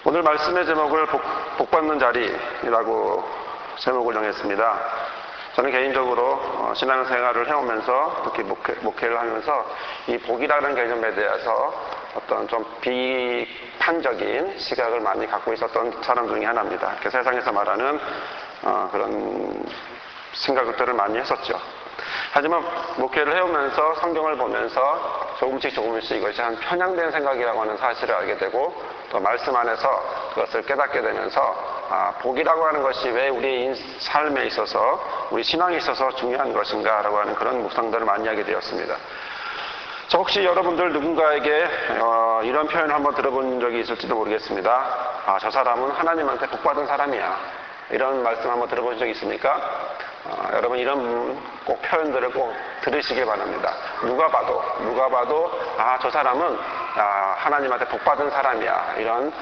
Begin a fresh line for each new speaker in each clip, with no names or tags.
오늘 말씀의 제목을 복받는 자리라고 제목을 정했습니다. 저는 개인적으로 신앙생활을 해오면서 특히 목회를 하면서 이 복이라는 개념에 대해서 어떤 좀 비판적인 시각을 많이 갖고 있었던 사람 중에 하나입니다. 세상에서 말하는 그런 생각들을 많이 했었죠. 하지만 목회를 해오면서 성경을 보면서 조금씩 이것이 한 편향된 생각이라고 하는 사실을 알게 되고 또 말씀 안에서 그것을 깨닫게 되면서 복이라고 하는 것이 왜 우리의 삶에 있어서 우리 신앙에 있어서 중요한 것인가 라고 하는 그런 묵상들을 많이 하게 되었습니다. 저 혹시 여러분들 누군가에게 이런 표현을 한번 들어본 적이 있을지도 모르겠습니다. 저 사람은 하나님한테 복받은 사람이야. 이런 말씀 한번 들어본 적 있습니까? 여러분 이런 꼭 표현들을 꼭 들으시길 바랍니다. 누가 봐도 저 사람은 하나님한테 복받은 사람이야. 이런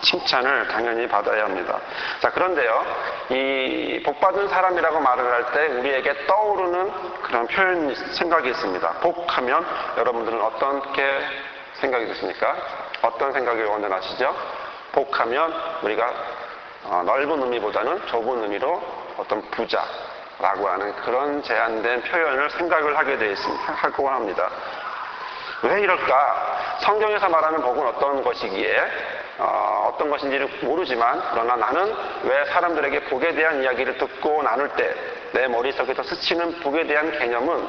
칭찬을 당연히 받아야 합니다. 자, 그런데요, 이 복받은 사람이라고 말을 할 때 우리에게 떠오르는 그런 표현 생각이 있습니다. 복하면 여러분들은 어떻게 생각이 드십니까? 어떤 생각이 원하시죠? 복하면 우리가 넓은 의미보다는 좁은 의미로 어떤 부자라고 하는 그런 제한된 표현을 생각을 하고 합니다. 왜 이럴까? 성경에서 말하는 복은 어떤 것이기에 어떤 것인지를 모르지만 그러나 나는 왜 사람들에게 복에 대한 이야기를 듣고 나눌 때 내 머릿속에서 스치는 복에 대한 개념은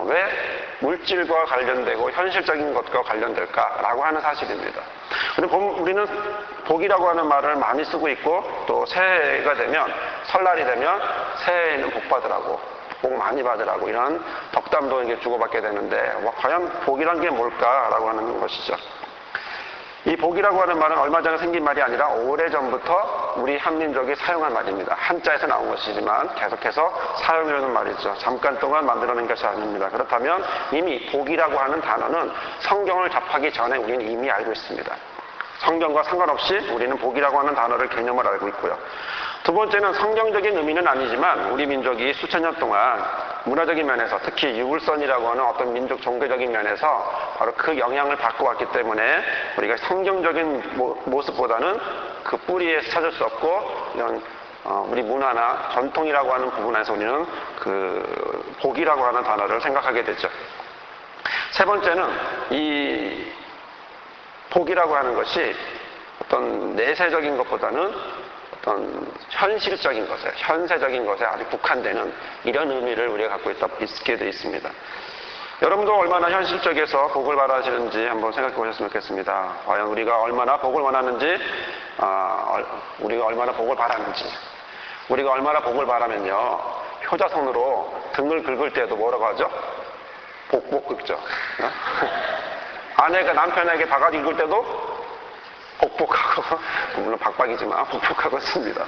왜 물질과 관련되고 현실적인 것과 관련될까라고 하는 사실입니다. 그리고 우리는 복이라고 하는 말을 많이 쓰고 있고 또 새해가 되면 설날이 되면 새해에는 복 받으라고 복 많이 받으라고 이런 덕담도 이게 주고받게 되는데 과연 복이란 게 뭘까라고 하는 것이죠. 이 복이라고 하는 말은 얼마 전에 생긴 말이 아니라 오래전부터 우리 한민족이 사용한 말입니다. 한자에서 나온 것이지만 계속해서 사용해오는 말이죠. 잠깐 동안 만들어낸 것이 아닙니다. 그렇다면 이미 복이라고 하는 단어는 성경을 접하기 전에 우리는 이미 알고 있습니다. 성경과 상관없이 우리는 복이라고 하는 단어를 개념을 알고 있고요. 두 번째는 성경적인 의미는 아니지만 우리 민족이 수천 년 동안 문화적인 면에서 특히 유물선이라고 하는 어떤 민족 종교적인 면에서 바로 그 영향을 받고 왔기 때문에 우리가 성경적인 모습보다는 그 뿌리에서 찾을 수 없고 이런 우리 문화나 전통이라고 하는 부분에서 우리는 그 복이라고 하는 단어를 생각하게 되죠. 세 번째는 이 복이라고 하는 것이 어떤 내세적인 것보다는 어떤 현실적인 것에, 현세적인 것에 아주 국한되는 이런 의미를 우리가 갖고 있게 되어 있습니다. 여러분도 얼마나 현실적에서 복을 바라시는지 한번 생각해 보셨으면 좋겠습니다. 과연 우리가 얼마나 복을 원하는지, 우리가 얼마나 복을 바라는지. 우리가 얼마나 복을 바라면요, 효자손으로 등을 긁을 때도 뭐라고 하죠? 복복 긁죠. 아내가 남편에게 바가지 긁을 때도 복복하고, 물론 박박이지만 복복하고 있습니다.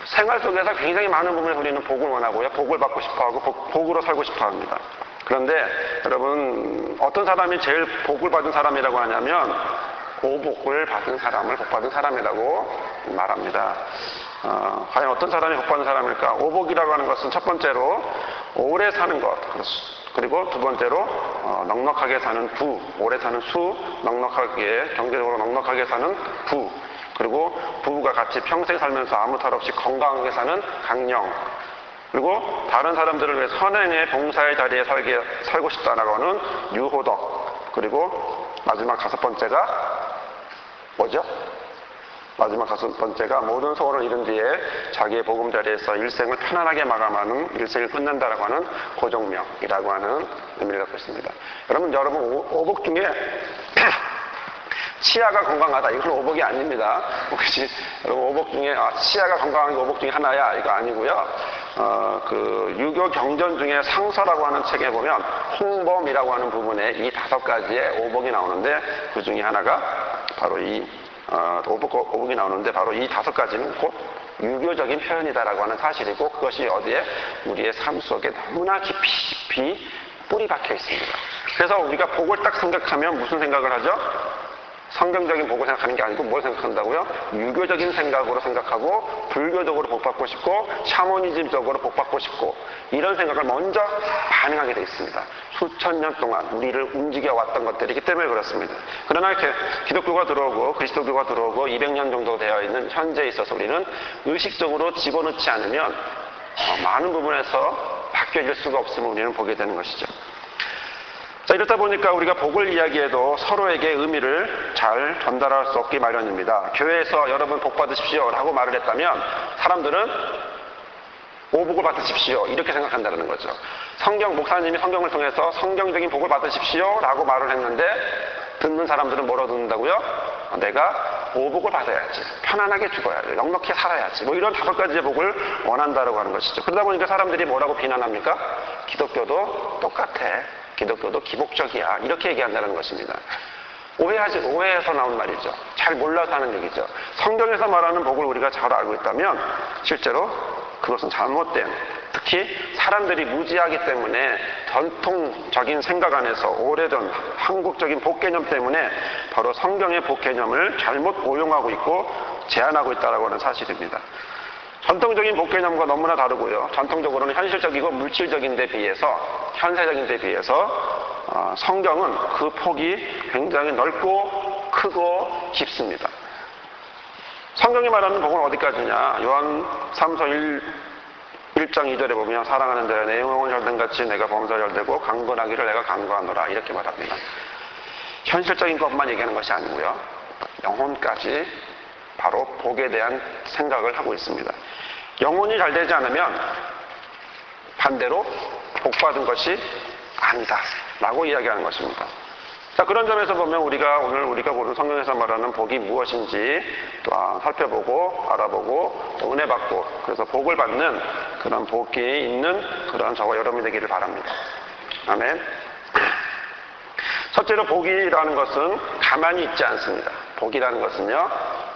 생활 속에서 굉장히 많은 부분에서 우리는 복을 원하고요. 복을 받고 싶어하고 복으로 살고 싶어합니다. 그런데 여러분 어떤 사람이 제일 복을 받은 사람이라고 하냐면 오복을 받은 사람을 복받은 사람이라고 말합니다. 과연 어떤 사람이 복받은 사람일까? 오복이라고 하는 것은 첫 번째로 오래 사는 것, 그리고 두 번째로 넉넉하게 사는 부, 오래 사는 수, 넉넉하게 경제적으로 넉넉하게 사는 부, 그리고 부부가 같이 평생 살면서 아무 탈 없이 건강하게 사는 강령, 그리고 다른 사람들을 위해 선행의 봉사의 자리에 살고 싶다라고 하는 유호덕, 그리고 마지막 다섯 번째가 뭐죠? 마지막 다섯 번째가 모든 소원을 이룬 뒤에 자기의 보금자리에서 일생을 편안하게 마감하는 일생을 끝낸다라고 하는 고종명이라고 하는 의미를 갖고 있습니다. 여러분 오복 중에 치아가 건강하다 이건 오복이 아닙니다. 혹시 여러분 오복 중에 치아가 건강한 게 오복 중에 하나야 이거 아니고요. 그 유교 경전 중에 상서라고 하는 책에 보면 홍범이라고 하는 부분에 이 다섯 가지의 오복이 나오는데 그 중에 하나가 바로 이 오복이 나오는데 바로 이 다섯 가지는 곧 유교적인 표현이다라고 하는 사실이고 그것이 어디에 우리의 삶 속에 너무나 깊이 뿌리 박혀 있습니다. 그래서 우리가 복을 딱 생각하면 무슨 생각을 하죠? 성경적인 복을 생각하는 게 아니고 뭘 생각한다고요? 유교적인 생각으로 생각하고 불교적으로 복받고 싶고 샤머니즘적으로 복받고 싶고 이런 생각을 먼저 반응하게 돼 있습니다. 수천 년 동안 우리를 움직여왔던 것들이기 때문에 그렇습니다. 그러나 이렇게 기독교가 들어오고 그리스도교가 들어오고 200년 정도 되어 있는 현재에 있어서 우리는 의식적으로 집어넣지 않으면 많은 부분에서 바뀌어질 수가 없음을 우리는 보게 되는 것이죠. 자, 이렇다 보니까 우리가 복을 이야기해도 서로에게 의미를 잘 전달할 수 없기 마련입니다. 교회에서 여러분 복 받으십시오 라고 말을 했다면 사람들은 오복을 받으십시오 이렇게 생각한다는 거죠. 목사님이 성경을 통해서 성경적인 복을 받으십시오 라고 말을 했는데 듣는 사람들은 뭐라고 듣는다고요? 내가 오복을 받아야지, 편안하게 죽어야 돼, 넉넉히 살아야지, 뭐 이런 5가지의 복을 원한다라고 하는 것이죠. 그러다 보니까 사람들이 뭐라고 비난합니까? 기독교도 똑같아, 기독교도 기복적이야, 이렇게 얘기한다는 것입니다. 오해해서 나온 말이죠. 잘 몰라서 하는 얘기죠. 성경에서 말하는 복을 우리가 잘 알고 있다면 실제로 그것은 잘못된, 특히 사람들이 무지하기 때문에 전통적인 생각 안에서 오래전 한국적인 복 개념 때문에 바로 성경의 복 개념을 잘못 오용하고 있고 제한하고 있다고 하는 사실입니다. 전통적인 복 개념과 너무나 다르고요. 전통적으로는 현실적이고 물질적인 데 비해서, 현세적인 데 비해서 성경은 그 폭이 굉장히 넓고 크고 깊습니다. 성경이 말하는 복은 어디까지냐? 요한 3서 1장 2절에 보면 사랑하는 자여 내 영혼은 혈등같이 내가 범사를 혈되고 강건하기를 내가 강구하노라 이렇게 말합니다. 현실적인 것만 얘기하는 것이 아니고요. 영혼까지 바로 복에 대한 생각을 하고 있습니다. 영혼이 잘 되지 않으면 반대로 복받은 것이 아니다 라고 이야기하는 것입니다. 자, 그런 점에서 보면 오늘 우리가 보는 성경에서 말하는 복이 무엇인지 또 살펴보고 알아보고 또 은혜 받고 그래서 복을 받는 그런 복이 있는 그런 저와 여러분이 되기를 바랍니다. 아멘. 첫째로 복이라는 것은 가만히 있지 않습니다. 복이라는 것은요,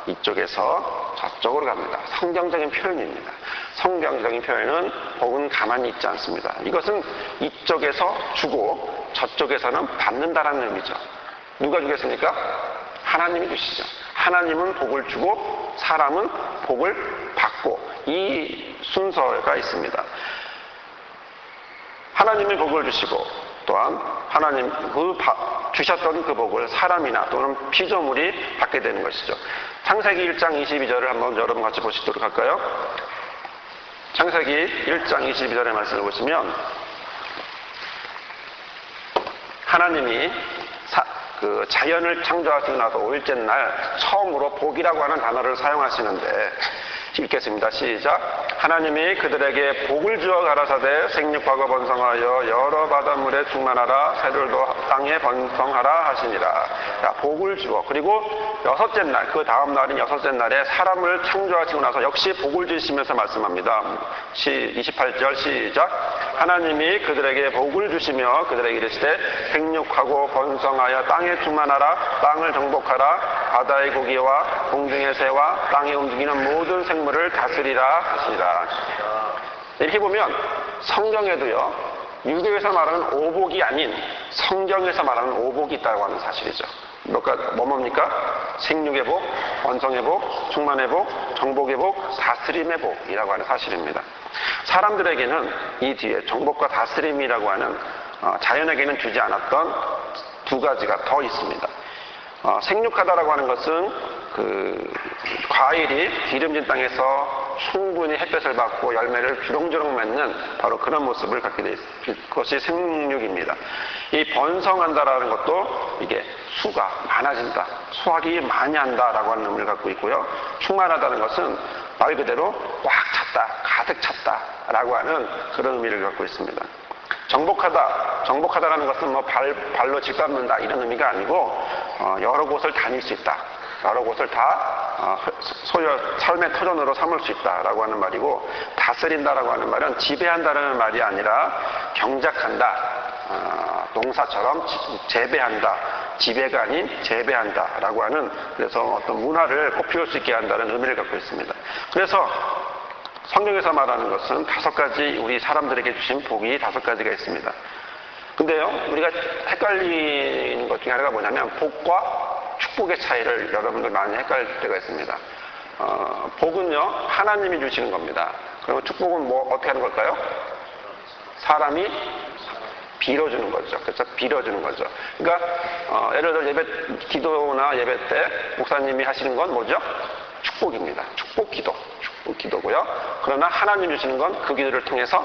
이쪽에서 저쪽으로 갑니다. 성경적인 표현입니다. 성경적인 표현은 복은 가만히 있지 않습니다. 이것은 이쪽에서 주고 저쪽에서는 받는다라는 의미죠. 누가 주겠습니까? 하나님이 주시죠. 하나님은 복을 주고 사람은 복을 받고 이 순서가 있습니다. 하나님이 복을 주시고 또한 하나님 주셨던 그 복을 사람이나 또는 피조물이 받게 되는 것이죠. 창세기 1장 22절을 한번 여러분 같이 보시도록 할까요? 창세기 1장 22절의 말씀을 보시면 하나님이 자연을 창조하시고 나서 5일째 날 처음으로 복이라고 하는 단어를 사용하시는데 읽겠습니다. 시작. 하나님이 그들에게 복을 주어 가라사대 생육하고 번성하여 여러 바닷물에 충만하라 새들도 땅에 번성하라 하시니라. 자, 복을 주어 그리고 여섯째 날, 그 다음 날인 여섯째 날에 사람을 창조하시고 나서 역시 복을 주시면서 말씀합니다. 28절 시작. 하나님이 그들에게 복을 주시며 그들에게 이르시되 생육하고 번성하여 땅에 충만하라 땅을 정복하라 바다의 고기와 공중의 새와 땅에 움직이는 모든 생물을 다스리라 하시니라. 이렇게 보면 성경에도요, 유교에서 말하는 오복이 아닌 성경에서 말하는 오복이 있다고 하는 사실이죠. 뭡니까? 생육의 복, 번성의 복, 충만의 복, 정복의 복, 다스림의 복이라고 하는 사실입니다. 사람들에게는 이 뒤에 정복과 다스림이라고 하는 자연에게는 주지 않았던 2가지가 더 있습니다. 생육하다라고 하는 것은 과일이 기름진 땅에서 충분히 햇볕을 받고 열매를 주렁주렁 맺는 바로 그런 모습을 갖게 돼 있습니다. 그것이 생육입니다. 이 번성한다라는 것도 이게 수가 많아진다, 수확이 많이 한다라고 하는 의미를 갖고 있고요. 충만하다는 것은 말 그대로 꽉 찼다, 가득 찼다라고 하는 그런 의미를 갖고 있습니다. 정복하다라는 것은 발로 짓밟는다 이런 의미가 아니고 여러 곳을 다닐 수 있다, 여러 곳을 다 삶의 터전으로 삼을 수 있다라고 하는 말이고, 다스린다라고 하는 말은 지배한다라는 말이 아니라 경작한다, 농사처럼 재배한다, 지배가 아닌 재배한다라고 하는, 그래서 어떤 문화를 꽃피울 수 있게 한다는 의미를 갖고 있습니다. 그래서 성경에서 말하는 것은 5가지, 우리 사람들에게 주신 복이 5가지가 있습니다. 근데요, 우리가 헷갈리는 것 중에 하나가 뭐냐면 복과 축복의 차이를 여러분들 많이 헷갈릴 때가 있습니다. 복은요, 하나님이 주시는 겁니다. 그러면 축복은 뭐 어떻게 하는 걸까요? 사람이 빌어주는 거죠. 그렇죠? 빌어주는 거죠. 그러니까 예를 들어 기도나 예배 때 목사님이 하시는 건 뭐죠? 축복입니다. 축복 기도고요. 그러나 하나님 주시는 건 그 기도를 통해서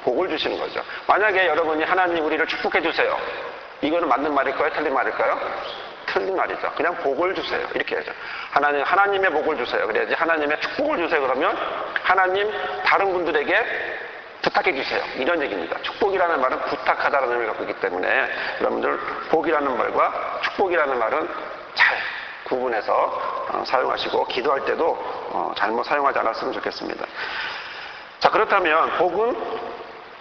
복을 주시는 거죠. 만약에 여러분이 하나님 우리를 축복해 주세요. 이거는 맞는 말일까요? 틀린 말일까요? 틀린 말이죠. 그냥 복을 주세요. 이렇게 하죠. 하나님의 복을 주세요. 그래야지 하나님의 축복을 주세요. 그러면 하나님 다른 분들에게 부탁해 주세요. 이런 얘기입니다. 축복이라는 말은 부탁하다라는 의미를 갖고 있기 때문에 여러분들 복이라는 말과 축복이라는 말은 잘 구분해서 사용하시고 기도할 때도 잘못 사용하지 않았으면 좋겠습니다. 자, 그렇다면 복은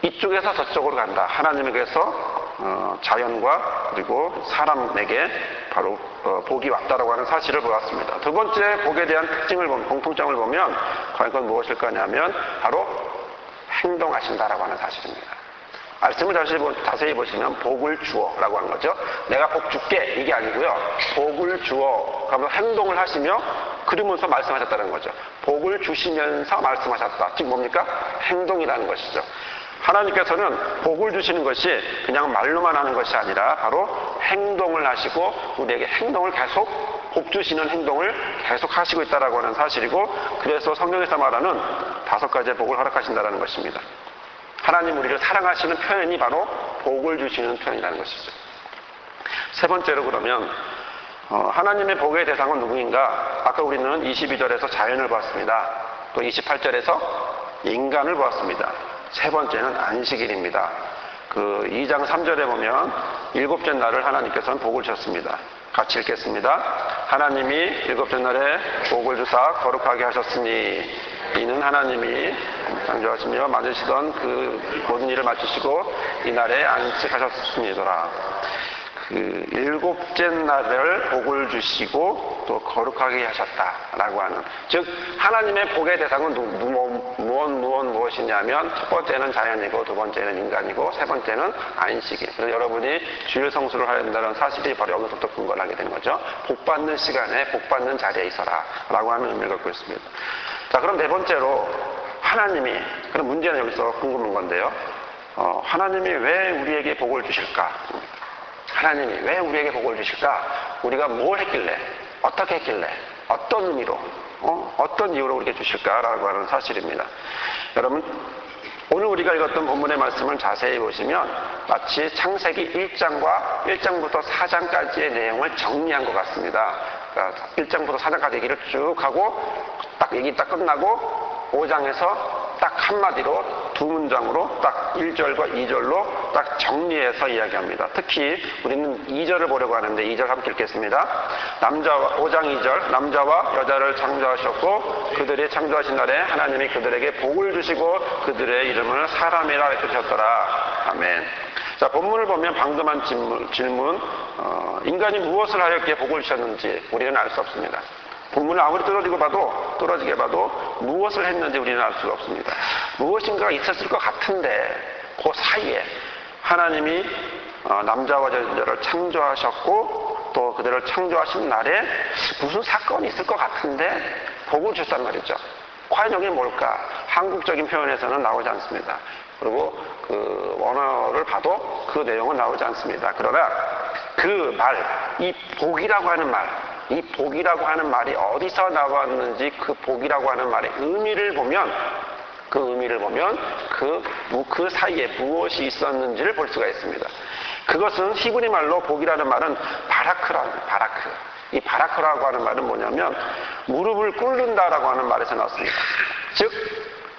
이쪽에서 저쪽으로 간다. 하나님에게서 자연과 그리고 사람에게 바로 복이 왔다라고 하는 사실을 보았습니다. 두 번째 복에 대한 특징을 보면, 공통점을 보면 과연 그건 무엇일까 하냐면 바로 행동하신다라고 하는 사실입니다. 말씀을 자세히 보시면 복을 주어라고 하는 거죠. 내가 복 줄게 이게 아니고요. 복을 주어 그러면 행동을 하시며 그러면서 말씀하셨다는 거죠. 복을 주시면서 말씀하셨다. 즉 뭡니까? 행동이라는 것이죠. 하나님께서는 복을 주시는 것이 그냥 말로만 하는 것이 아니라 바로 행동을 하시고 우리에게 행동을 계속 복 주시는 행동을 계속 하시고 있다라고 하는 사실이고 그래서 성경에서 말하는 5가지의 복을 허락하신다라는 것입니다. 하나님 우리를 사랑하시는 표현이 바로 복을 주시는 표현이라는 것이죠. 세 번째로 그러면 하나님의 복의 대상은 누구인가? 아까 우리는 22절에서 자연을 보았습니다. 또 28절에서 인간을 보았습니다. 세 번째는 안식일입니다. 그 2장 3절에 보면 7째 날을 하나님께서는 복을 주셨습니다. 같이 읽겠습니다. 하나님이 7째 날에 복을 주사 거룩하게 하셨으니 이는 하나님이 창조하시며 만드시던 그 모든 일을 마치시고 이날에 안식하셨습니다라. 그 7째 날을 복을 주시고 또 거룩하게 하셨다라고 하는, 즉 하나님의 복의 대상은 무엇이냐면 첫 번째는 자연이고 두 번째는 인간이고 세 번째는 안식일. 그래서 여러분이 주일 성수를 하야 된다는 사실이 바로 여기서부터 근거를 하게 된 거죠. 복받는 시간에 복받는 자리에 있어라 라고 하는 의미를 갖고 있습니다. 자, 그럼 네 번째로 하나님이, 그럼 문제는 여기서 궁금한 건데요. 하나님이 왜 우리에게 복을 주실까? 하나님이 왜 우리에게 복을 주실까? 우리가 뭘 했길래, 어떻게 했길래, 어떤 의미로, 어떤 이유로 우리에게 주실까라고 하는 사실입니다. 여러분, 오늘 우리가 읽었던 본문의 말씀을 자세히 보시면 마치 창세기 1장부터 4장까지의 내용을 정리한 것 같습니다. 그러니까 1장부터 4장까지 얘기를 쭉 하고 딱 얘기 딱 끝나고 5장에서 딱 한마디로 두 문장으로 딱 1절과 2절로 딱 정리해서 이야기합니다. 특히 우리는 2절을 보려고 하는데 2절 함께 읽겠습니다. 5장 2절 남자와 여자를 창조하셨고 그들이 창조하신 날에 하나님이 그들에게 복을 주시고 그들의 이름을 사람이라 해주셨더라. 아멘. 자, 본문을 보면 방금 한 질문, 인간이 무엇을 하였기에 복을 주셨는지 우리는 알 수 없습니다. 본문을 아무리 떨어지게 봐도 무엇을 했는지 우리는 알 수가 없습니다. 무엇인가가 있었을 것 같은데 그 사이에 하나님이 남자와 여자를 창조하셨고 또 그들을 창조하신 날에 무슨 사건이 있을 것 같은데 복을 주셨단 말이죠. 과연 여기 뭘까? 한국적인 표현에서는 나오지 않습니다. 그리고 그 원어를 봐도 그 내용은 나오지 않습니다. 그러나 그 말, 이 복이라고 하는 말, 이 복이라고 하는 말이 어디서 나왔는지 그 복이라고 하는 말의 의미를 보면 그 사이에 무엇이 있었는지를 볼 수가 있습니다. 그것은 히브리 말로 복이라는 말은 바라크. 이 바라크라고 하는 말은 뭐냐면 무릎을 꿇는다라고 하는 말에서 나왔습니다. 즉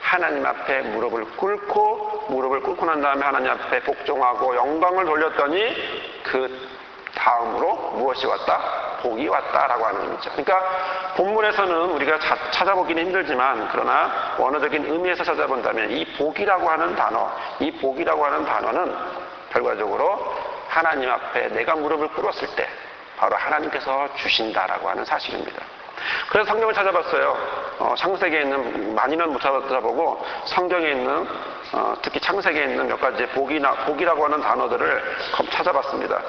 하나님 앞에 무릎을 꿇고 난 다음에 하나님 앞에 복종하고 영광을 돌렸더니 그 다음으로 무엇이 왔다? 복이 왔다라고 하는 의미죠. 그러니까 본문에서는 우리가 찾아보기는 힘들지만 그러나 원어적인 의미에서 찾아본다면 이 복이라고 하는 단어는 결과적으로 하나님 앞에 내가 무릎을 꿇었을 때 바로 하나님께서 주신다라고 하는 사실입니다. 그래서 성경을 찾아봤어요. 창세기에 있는, 많이는 못 찾아보고 성경에 있는 특히 창세기에 있는 몇 가지 복이라고 하는 단어들을 찾아봤습니다.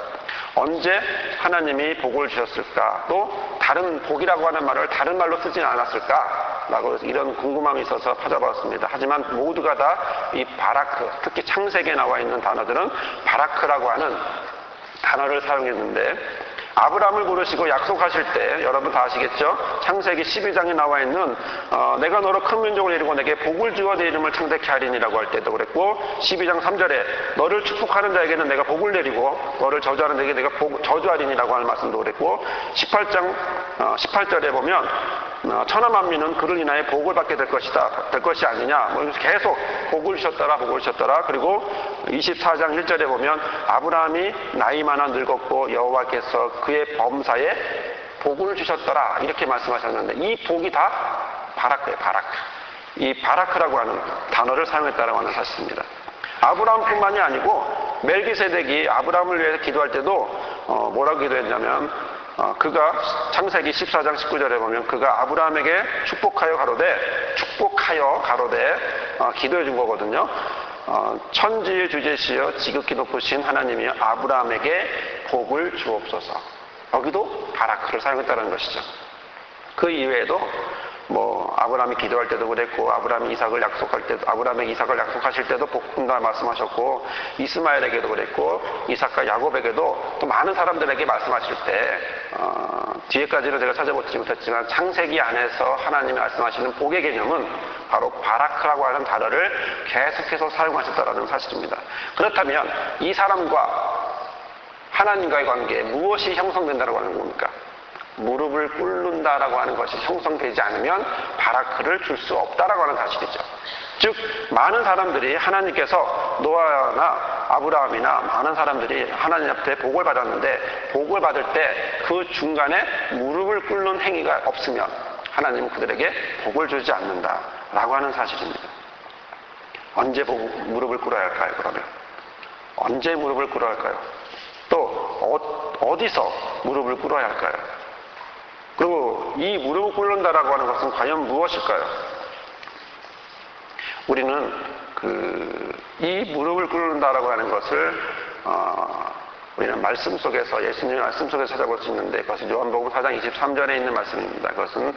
언제 하나님이 복을 주셨을까? 또 다른 복이라고 하는 말을 다른 말로 쓰지는 않았을까? 라고 이런 궁금함이 있어서 찾아봤습니다. 하지만 모두가 다 이 바라크, 특히 창세기에 나와 있는 단어들은 바라크라고 하는 단어를 사용했는데, 아브라함을 부르시고 약속하실 때 여러분 다 아시겠죠? 창세기 12장에 나와 있는 내가 너로 큰 민족을 이루고 내게 복을 주어 내 이름을 창대케 하리니라고 할 때도 그랬고, 12장 3절에 너를 축복하는 자에게는 내가 복을 내리고 너를 저주하는 자에게 내가 저주하리니라고 하는 말씀도 그랬고, 18장 18절에 보면 천하 만민은 그를 인하여 복을 받게 될 것이 아니냐, 계속 복을 주셨더라 복을 주셨더라. 그리고 24장 1절에 보면 아브라함이 나이 많아 늙었고 여호와께서 그의 범사에 복을 주셨더라 이렇게 말씀하셨는데, 이 복이 다 바라크예요. 바라크. 이 바라크라고 하는 단어를 사용했다라고 하는 사실입니다. 아브라함뿐만이 아니고 멜기세덱이 아브라함을 위해서 기도할 때도 뭐라고 기도했냐면, 그가 창세기 14장 19절에 보면 그가 아브라함에게 축복하여 가로되 기도해 준 거거든요. 천지의 주제시여 지극히 높으신 하나님이여 아브라함에게 복을 주옵소서. 여기도 바라크를 사용했다는 것이죠. 그 이외에도 아브라함이 기도할 때도 그랬고, 아브라함이 이삭을 약속할 때도, 아브라함에게 이삭을 약속하실 때도 복 준다 말씀하셨고, 이스마엘에게도 그랬고, 이삭과 야곱에게도 또 많은 사람들에게 말씀하실 때, 뒤에까지는 제가 찾아보지 못했지만 창세기 안에서 하나님이 말씀하시는 복의 개념은 바로 바라크라고 하는 단어를 계속해서 사용하셨다는 사실입니다. 그렇다면 이 사람과 하나님과의 관계에 무엇이 형성된다고 하는 겁니까? 무릎을 꿇는다라고 하는 것이 형성되지 않으면 바라크를 줄 수 없다라고 하는 사실이죠. 즉 많은 사람들이 하나님께서 노아나 아브라함이나 많은 사람들이 하나님 앞에 복을 받았는데, 복을 받을 때 그 중간에 무릎을 꿇는 행위가 없으면 하나님은 그들에게 복을 주지 않는다라고 하는 사실입니다. 언제 무릎을 꿇어야 할까요? 그러면 언제 무릎을 꿇어야 할까요? 또 어디서 무릎을 꿇어야 할까요? 그리고 이 무릎을 꿇는다라고 하는 것은 과연 무엇일까요? 우리는 이 무릎을 꿇는다라고 하는 것을 우리는 말씀 속에서, 예수님의 말씀 속에서 찾아볼 수 있는데, 그것은 요한복음 4장 23절에 있는 말씀입니다. 그것은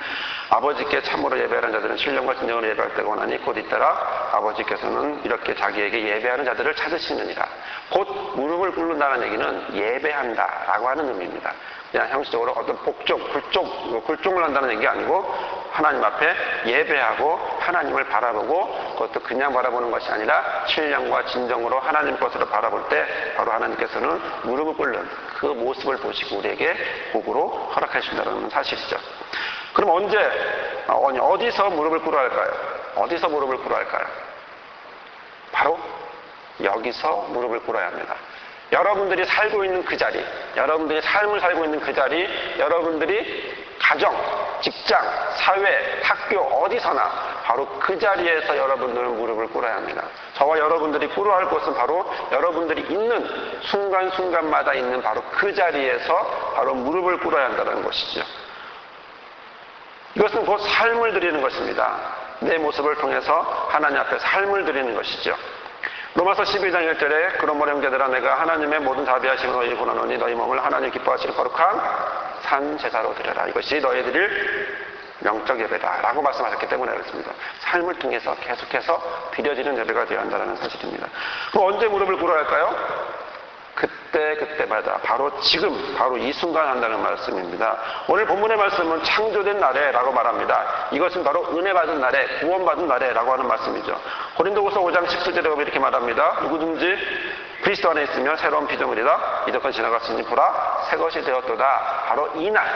아버지께 참으로 예배하는 자들은 신령과 진정으로 예배할 때가 오나니 곧 잇따라 아버지께서는 이렇게 자기에게 예배하는 자들을 찾으시느니라. 곧 무릎을 꿇는다는 얘기는 예배한다라고 하는 의미입니다. 그냥 형식적으로 어떤 굴종을 한다는 얘기가 아니고, 하나님 앞에 예배하고 하나님을 바라보고, 그것도 그냥 바라보는 것이 아니라 신령과 진정으로 하나님 것으로 바라볼 때 바로 하나님께서는 무릎을 꿇는 그 모습을 보시고 우리에게 복으로 허락하신다는 사실이죠. 그럼 어디서 무릎을 꿇어야 할까요? 어디서 무릎을 꿇어야 할까요? 바로 여기서 무릎을 꿇어야 합니다. 여러분들이 살고 있는 그 자리, 여러분들이 삶을 살고 있는 그 자리, 여러분들이 가정, 직장, 사회, 학교 어디서나 바로 그 자리에서 여러분들은 무릎을 꿇어야 합니다. 저와 여러분들이 꿇어야 할 곳은 바로 여러분들이 있는 순간순간마다 있는 바로 그 자리에서 바로 무릎을 꿇어야 한다는 것이죠. 이것은 곧 삶을 드리는 것입니다. 내 모습을 통해서 하나님 앞에 삶을 드리는 것이죠. 로마서 12장 1절에 그러므로 형제들아 내가 하나님의 모든 자비하심을 너희에게 권하노니 너희 몸을 하나님 기뻐하시는 거룩한 산 제사로 드려라. 이것이 너희 드릴 영적 예배다 라고 말씀하셨기 때문에 그렇습니다. 삶을 통해서 계속해서 드려지는 예배가 되어야 한다는 사실입니다. 그럼 언제 무릎을 꿇어야 할까요? 그때마다 바로 지금 바로 이 순간 한다는 말씀입니다. 오늘 본문의 말씀은 창조된 날에 라고 말합니다. 이것은 바로 은혜 받은 날에, 구원받은 날에 라고 하는 말씀이죠. 고린도후서 5장 19절에 보면 이렇게 말합니다. 누구든지 그리스도 안에 있으면 새로운 피조물이다. 이전건 지나갔으니 보라 새 것이 되었도다. 바로 이날,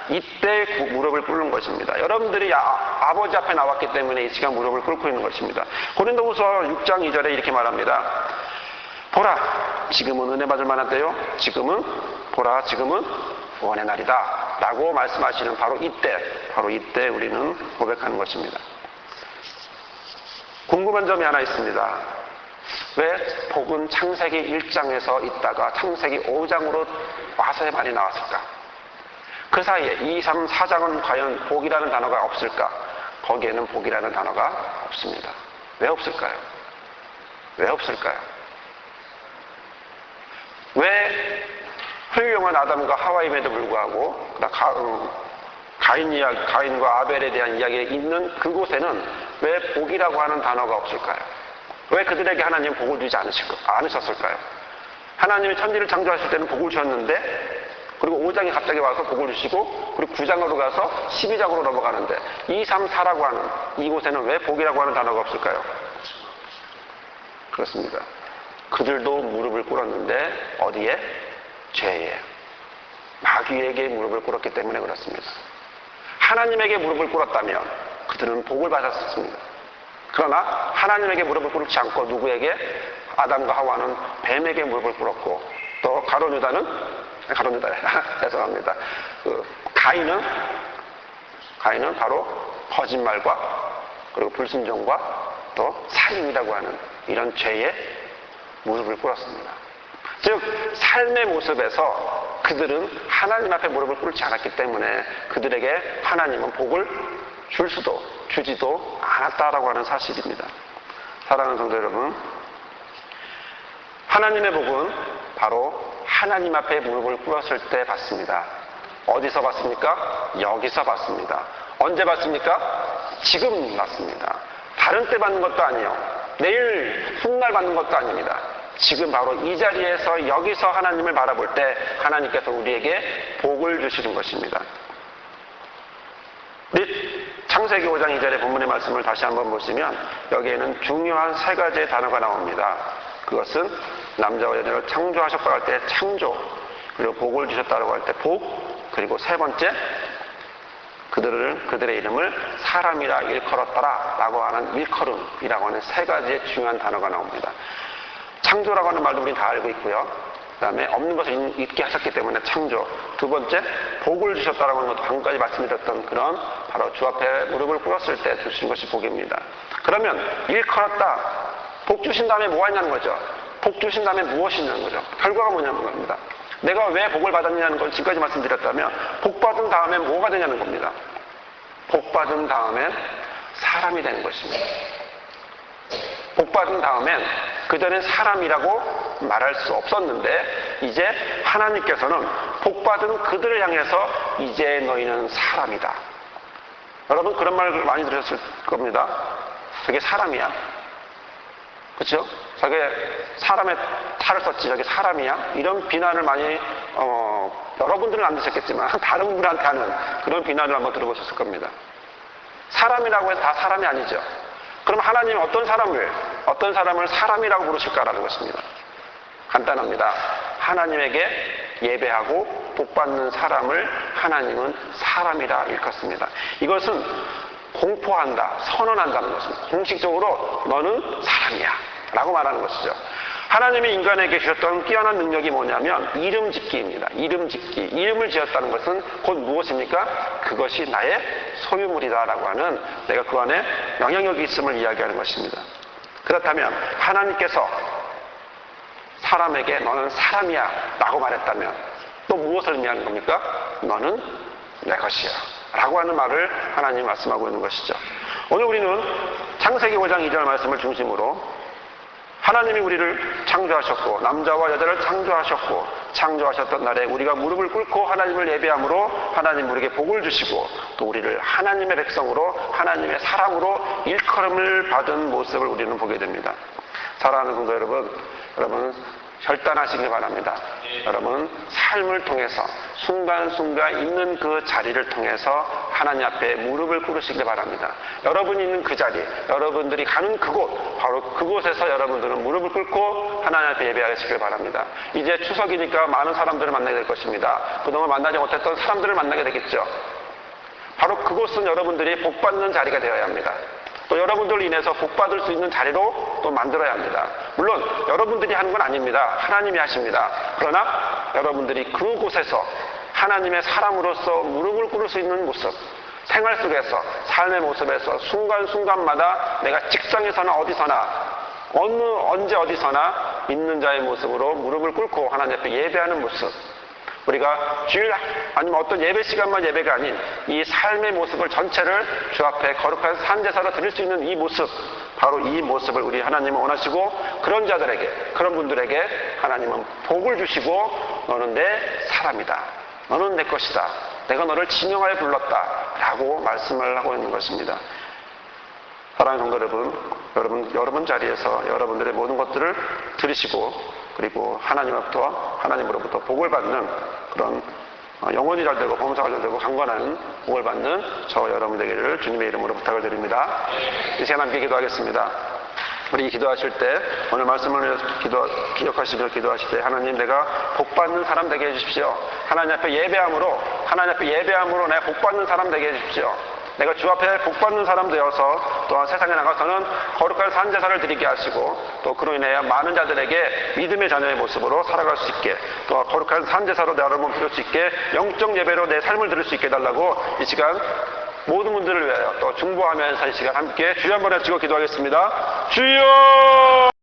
이때 무릎을 꿇는 것입니다. 여러분들이 아버지 앞에 나왔기 때문에 이 시간 무릎을 꿇고 있는 것입니다. 고린도후서 6장 2절에 이렇게 말합니다. 보라 지금은 은혜 받을 만한 때요, 지금은 구원의 날이다 라고 말씀하시는 바로 이때 우리는 고백하는 것입니다. 궁금한 점이 하나 있습니다. 왜 복은 창세기 1장에서 있다가 창세기 5장으로 와서의 말이 나왔을까? 그 사이에 2, 3, 4장은 과연 복이라는 단어가 없을까? 거기에는 복이라는 단어가 없습니다. 왜 없을까요? 왜 훌륭한 아담과 하와임에도 불구하고 가인과 아벨에 대한 이야기가 있는 그곳에는 왜 복이라고 하는 단어가 없을까요? 왜 그들에게 하나님은 복을 주지 않으셨을까요? 하나님이 천지를 창조하실 때는 복을 주셨는데, 그리고 5장에 갑자기 와서 복을 주시고, 그리고 9장으로 가서 12장으로 넘어가는데 2, 3, 4라고 하는 이곳에는 왜 복이라고 하는 단어가 없을까요? 그렇습니다. 그들도 무릎을 꿇었는데 어디에? 죄에. 마귀에게 무릎을 꿇었기 때문에 그렇습니다. 하나님에게 무릎을 꿇었다면 그들은 복을 받았습니다. 그러나 하나님에게 무릎을 꿇지 않고 누구에게? 아담과 하와는 뱀에게 무릎을 꿇었고, 또 죄송합니다. 가인은 바로 거짓말과 그리고 불순종과 또 살인이라고 하는 이런 죄에 무릎을 꿇었습니다. 즉 삶의 모습에서 그들은 하나님 앞에 무릎을 꿇지 않았기 때문에 그들에게 하나님은 복을 주지도 않았다라고 하는 사실입니다. 사랑하는 성도 여러분, 하나님의 복은 바로 하나님 앞에 무릎을 꿇었을 때 받습니다. 어디서 받습니까? 여기서 받습니다. 언제 받습니까? 지금 받습니다. 다른 때 받는 것도 아니에요. 내일 훗날 받는 것도 아닙니다. 지금 바로 이 자리에서 여기서 하나님을 바라볼 때 하나님께서 우리에게 복을 주시는 것입니다. 우리 창세기 5장 2절의 본문의 말씀을 다시 한번 보시면 여기에는 중요한 세 가지의 단어가 나옵니다. 그것은 남자와 여자를 창조하셨다고 할 때 창조, 그리고 복을 주셨다고 할 때 복, 그리고 세 번째 그들의 이름을 사람이라 일컬었더라 라고 하는 일컬음이라고 하는 세 가지의 중요한 단어가 나옵니다. 창조라고 하는 말도 우리는 다 알고 있고요. 그 다음에 없는 것을 있게 하셨기 때문에 창조. 두 번째, 복을 주셨다라고 하는 것도 방금까지 말씀드렸던 그런 바로 주 앞에 무릎을 꿇었을 때 주신 것이 복입니다. 그러면 일컬었다, 복 주신 다음에 뭐 하냐는 거죠. 복 주신 다음에 무엇이 있냐는 거죠. 결과가 뭐냐는 겁니다. 내가 왜 복을 받았느냐는 걸 지금까지 말씀드렸다면 복 받은 다음에 뭐가 되냐는 겁니다. 복 받은 다음엔 사람이 되는 것입니다. 복 받은 다음엔 그전엔 사람이라고 말할 수 없었는데 이제 하나님께서는 복 받은 그들을 향해서 이제 너희는 사람이다. 여러분 그런 말 많이 들으셨을 겁니다. 저게 사람이야. 그렇죠? 저게 사람의 탈을 썼지 저게 사람이야? 이런 비난을 많이 여러분들은 안 드셨겠지만 다른 분들한테 하는 그런 비난을 한번 들어보셨을 겁니다. 사람이라고 해서 다 사람이 아니죠. 그럼 하나님은 어떤 사람을 사람이라고 부르실까라는 것입니다. 간단합니다. 하나님에게 예배하고 복받는 사람을 하나님은 사람이라 일컫습니다. 이것은 공포한다, 선언한다는 것입니다. 공식적으로 너는 사람이야 라고 말하는 것이죠. 하나님이 인간에게 주셨던 뛰어난 능력이 뭐냐면 이름 짓기입니다. 이름 짓기. 이름을 지었다는 것은 곧 무엇입니까? 그것이 나의 소유물이다 라고 하는 내가 그 안에 영향력이 있음을 이야기하는 것입니다. 그렇다면 하나님께서 사람에게 너는 사람이야 라고 말했다면 또 무엇을 의미하는 겁니까? 너는 내 것이야 라고 하는 말을 하나님이 말씀하고 있는 것이죠. 오늘 우리는 창세기 5장 2절 말씀을 중심으로 하나님이 우리를 창조하셨고 남자와 여자를 창조하셨던 날에 우리가 무릎을 꿇고 하나님을 예배함으로 하나님 우리에게 복을 주시고 또 우리를 하나님의 백성으로 하나님의 사람으로 일컬음을 받은 모습을 우리는 보게 됩니다. 사랑하는 성도 여러분 결단하시길 바랍니다. 여러분 삶을 통해서 순간순간 있는 그 자리를 통해서 하나님 앞에 무릎을 꿇으시길 바랍니다. 여러분이 있는 그 자리, 여러분들이 가는 그곳, 바로 그곳에서 여러분들은 무릎을 꿇고 하나님 앞에 예배하시길 바랍니다. 이제 추석이니까 많은 사람들을 만나게 될 것입니다. 그동안 만나지 못했던 사람들을 만나게 되겠죠. 바로 그곳은 여러분들이 복받는 자리가 되어야 합니다. 또 여러분들로 인해서 복받을 수 있는 자리로 또 만들어야 합니다. 물론 여러분들이 하는 건 아닙니다. 하나님이 하십니다. 그러나 여러분들이 그곳에서 하나님의 사람으로서 무릎을 꿇을 수 있는 모습, 생활 속에서 삶의 모습에서 순간순간마다 내가 직장에서나 어디서나 언제 어디서나 있는 자의 모습으로 무릎을 꿇고 하나님 앞에 예배하는 모습, 우리가 주일 아니면 어떤 예배 시간만 예배가 아닌 이 삶의 모습을 전체를 주 앞에 거룩한 산제사로 드릴 수 있는 이 모습, 바로 이 모습을 우리 하나님은 원하시고 그런 자들에게, 그런 분들에게 하나님은 복을 주시고 너는 내 사람이다. 너는 내 것이다. 내가 너를 지명하여 불렀다. 라고 말씀을 하고 있는 것입니다. 사랑하는 성도 여러분 자리에서 여러분들의 모든 것들을 들으시고 그리고 하나님으로부터 복을 받는 그런 영혼이 잘 되고 범사가 잘 되고 강건한 복을 받는 저 여러분 되기를 주님의 이름으로 부탁을 드립니다. 이 시간 함께 기도하겠습니다. 우리 기도하실 때 오늘 말씀을 기억하시며 기도하실 때 하나님 내가 복받는 사람 되게 해주십시오. 하나님 앞에 예배함으로 내가 복받는 사람 되게 해주십시오. 내가 주 앞에 복받는 사람 되어서 또한 세상에 나가서는 거룩한 산제사를 드리게 하시고 또 그로 인해 많은 자들에게 믿음의 자녀의 모습으로 살아갈 수 있게 또 거룩한 산제사로 내 여러분 부를 수 있게 영적 예배로 내 삶을 드릴 수 있게 해달라고 이 시간 모든 분들을 위하여 또 중보하면서 이 시간 함께 주여 한번 외치고 기도하겠습니다. 주여!